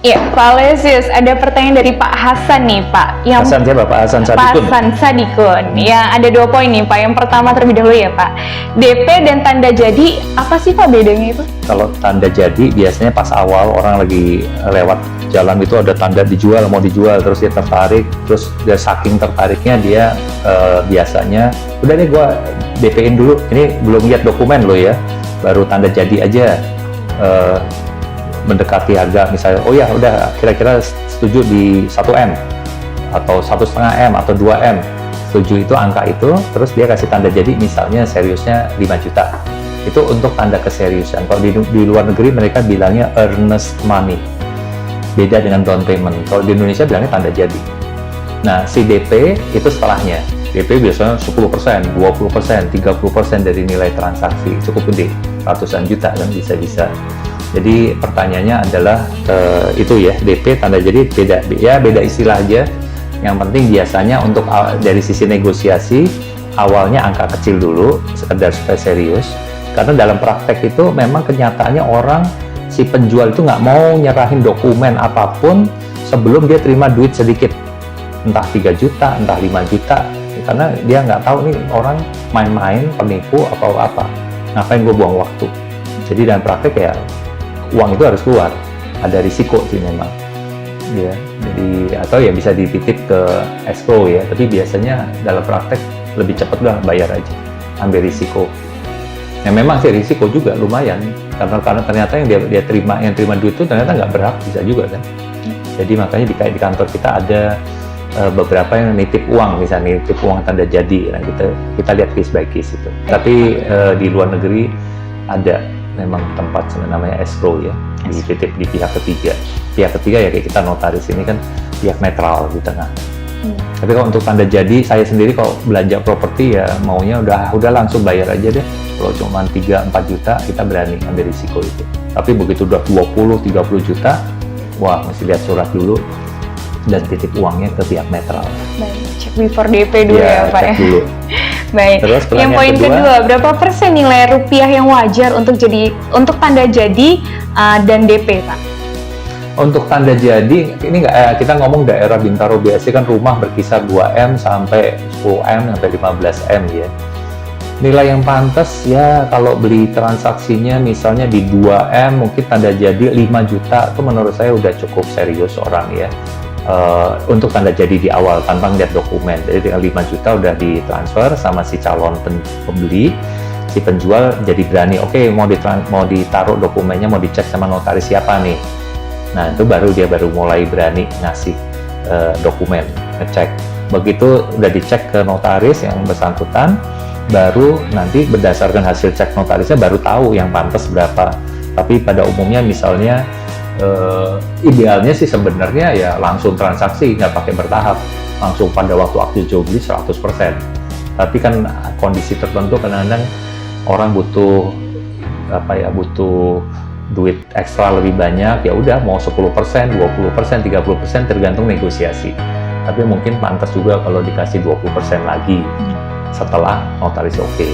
Iya, Pak Alesius, ada pertanyaan dari Pak Hasan nih, Pak. Hasan siapa? Pak Hasan Pak Sadikun? Hasan Sadikun. Ya, ada 2 poin nih, Pak. Yang pertama terlebih dahulu ya, Pak. DP dan tanda jadi, apa sih, Pak, bedanya itu? Kalau tanda jadi, biasanya pas awal orang lagi lewat jalan itu ada tanda dijual, mau dijual, terus dia tertarik, terus dia saking tertariknya dia biasanya, udah deh gua DP-in dulu, ini belum lihat dokumen lo ya, baru tanda jadi aja. Mendekati harga misalnya, oh ya udah kira-kira setuju di 1M atau 1,5 M atau 2M, setuju itu angka itu, terus dia kasih tanda jadi misalnya seriusnya 5 juta. Itu untuk tanda keseriusan. Kalau di luar negeri mereka bilangnya earnest money, beda dengan down payment. Kalau di Indonesia bilangnya tanda jadi. Nah, si DP itu setelahnya. DP biasanya 10%, 20%, 30% dari nilai transaksi, cukup gede, ratusan juta kan bisa-bisa. Jadi pertanyaannya adalah itu ya, DP tanda jadi beda istilah aja. Yang penting biasanya untuk dari sisi negosiasi awalnya angka kecil dulu, sekedar supaya serius. Karena dalam praktek itu memang kenyataannya orang si penjual itu nggak mau nyerahin dokumen apapun sebelum dia terima duit sedikit, entah 3 juta, entah 5 juta, karena dia nggak tahu nih orang main-main, penipu atau apa. Ngapain gue buang waktu? Jadi dalam praktek ya uang itu harus keluar, ada risiko sih memang, ya. Jadi atau ya bisa dititip ke escrow ya, tapi biasanya dalam praktek lebih cepat lah bayar aja, ambil risiko. Ya memang sih risiko juga lumayan, karena ternyata yang dia terima duit itu ternyata nggak berhak, bisa juga kan. Jadi makanya di kantor kita ada beberapa yang nitip uang, misalnya nitip uang tanda jadi, nah kita lihat case by case itu. Tapi di luar negeri ada memang tempat namanya escrow ya, dititip di pihak ketiga. Pihak ketiga ya kayak kita notaris ini kan pihak netral di tengah. Tapi kalau untuk tanda jadi, saya sendiri kalau belanja properti ya maunya udah langsung bayar aja deh. Kalau cuma 3-4 juta kita berani ambil risiko itu. Tapi begitu udah 20-30 juta, wah mesti lihat surat dulu dan titip uangnya ke pihak netral. Baik, cek before DP dulu ya, Pak ya. Dulu. Baik. Terus yang poin kedua, berapa persen nilai rupiah yang wajar untuk tanda jadi dan DP, Pak? Untuk tanda jadi, ini kita ngomong daerah Bintaro biasa kan rumah berkisar 2M sampai 10M sampai 15M ya. Nilai yang pantas ya kalau beli transaksinya misalnya di 2M mungkin tanda jadi 5 juta itu menurut saya udah cukup serius orang ya. Untuk tanda jadi di awal tanpa ngeliat dokumen, jadi dengan 5 juta udah ditransfer sama si calon pembeli, si penjual jadi berani, oke, mau ditaruh dokumennya, mau dicek sama notaris siapa nih. Nah itu dia baru mulai berani ngasih dokumen, ngecek. Begitu udah dicek ke notaris yang bersangkutan, baru nanti berdasarkan hasil cek notarisnya baru tahu yang pantas berapa. Tapi pada umumnya misalnya idealnya sih sebenarnya ya langsung transaksi, nggak pakai bertahap, langsung pada waktu akad jual beli 100%. Tapi kan kondisi tertentu kadang-kadang orang butuh duit ekstra lebih banyak, ya udah mau 10%, 20%, 30% tergantung negosiasi. Tapi mungkin pantas juga kalau dikasih 20% lagi setelah notaris oke.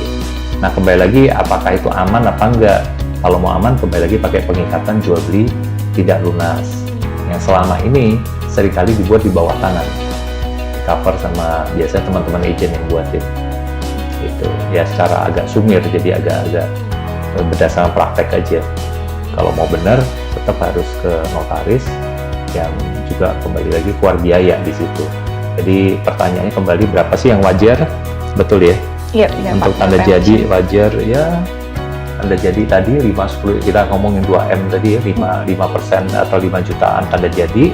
Nah kembali lagi apakah itu aman apa enggak? Kalau mau aman kembali lagi pakai pengikatan jual beli tidak lunas yang selama ini seringkali dibuat di bawah tangan, cover sama biasanya teman-teman agent yang buatin itu ya, secara agak sumir, jadi agak berdasarkan praktek aja. Kalau mau benar tetap harus ke notaris yang juga kembali lagi keluar biaya di situ. Jadi pertanyaannya kembali berapa sih yang wajar? Betul ya? Iya, untuk tanda jadi wajar ya. Tanda jadi tadi 5-10, kita ngomongin 2M tadi ya, 5% atau 5 jutaan tanda jadi.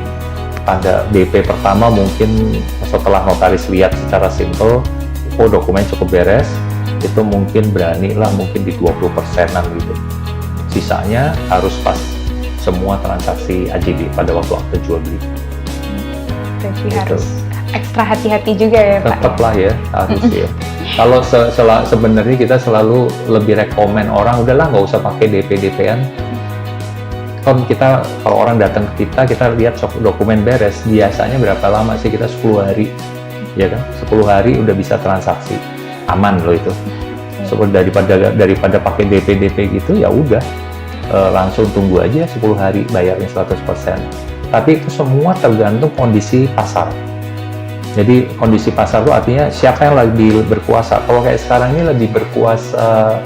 Tanda DP pertama mungkin setelah notaris lihat secara simple, oh dokumen cukup beres, itu mungkin berani lah mungkin di 20%-an gitu. Sisanya harus pas semua transaksi AJB pada waktu akte jual beli. Berarti harus ekstra hati-hati juga ya Pak? Tetap lah ya, harus ya. Kalau sebenarnya kita selalu lebih rekomen orang, udahlah nggak usah pakai DP-DP-an. Kalau orang datang ke kita lihat dokumen beres, biasanya berapa lama sih kita 10 hari, ya kan? 10 hari udah bisa transaksi, aman loh itu. Daripada pakai DP-DP gitu, ya udah langsung tunggu aja 10 hari bayarnya 100%. tapi itu semua tergantung kondisi pasar. Jadi kondisi pasar itu artinya siapa yang lebih berkuasa. Kalau kayak sekarang ini lebih berkuasa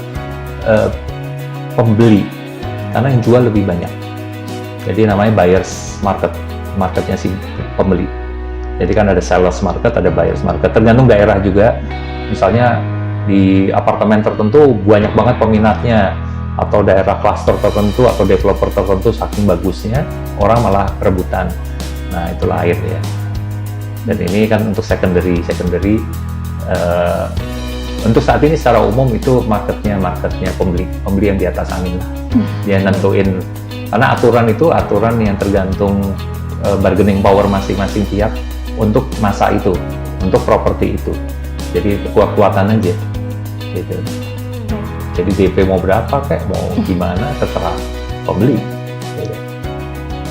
pembeli, karena yang jual lebih banyak. Jadi namanya buyers market, marketnya si pembeli. Jadi kan ada sellers market, ada buyers market. Tergantung daerah juga. Misalnya di apartemen tertentu banyak banget peminatnya, atau daerah klaster tertentu atau developer tertentu saking bagusnya orang malah rebutan. Nah itu lain ya. Dan ini kan untuk secondary untuk saat ini secara umum itu marketnya pembeli yang di atas angin lah. Dia nentuin, karena aturan yang tergantung bargaining power masing-masing pihak untuk masa itu, untuk properti itu. Jadi kuat-kuatan aja gitu. Jadi DP mau berapa kayak mau gimana terserah pembeli gitu.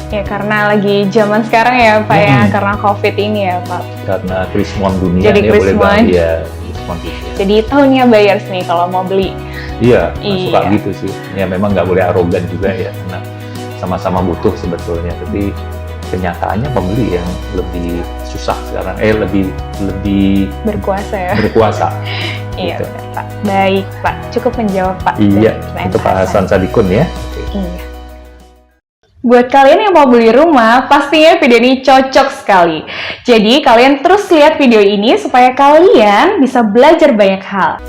Ya karena lagi zaman sekarang ya Pak ya, karena COVID ini ya Pak. Karena krismon dunia Jadi ya, boleh krismon. ya, krismon dunia. Jadi tahunnya buyers nih kalau mau beli. Iya, suka Iya. gitu sih. Ya memang nggak boleh arogan juga ya, karena sama-sama butuh sebetulnya. Tapi kenyataannya pembeli yang lebih susah sekarang, lebih Berkuasa ya. berkuasa. Iya Gitu. benar, Pak. Baik Pak, cukup menjawab Pak. Iya, dari itu Pak Hasan Sadikun ya. Iya. Buat kalian yang mau beli rumah, pastinya video ini cocok sekali. Jadi kalian terus lihat video ini supaya kalian bisa belajar banyak hal.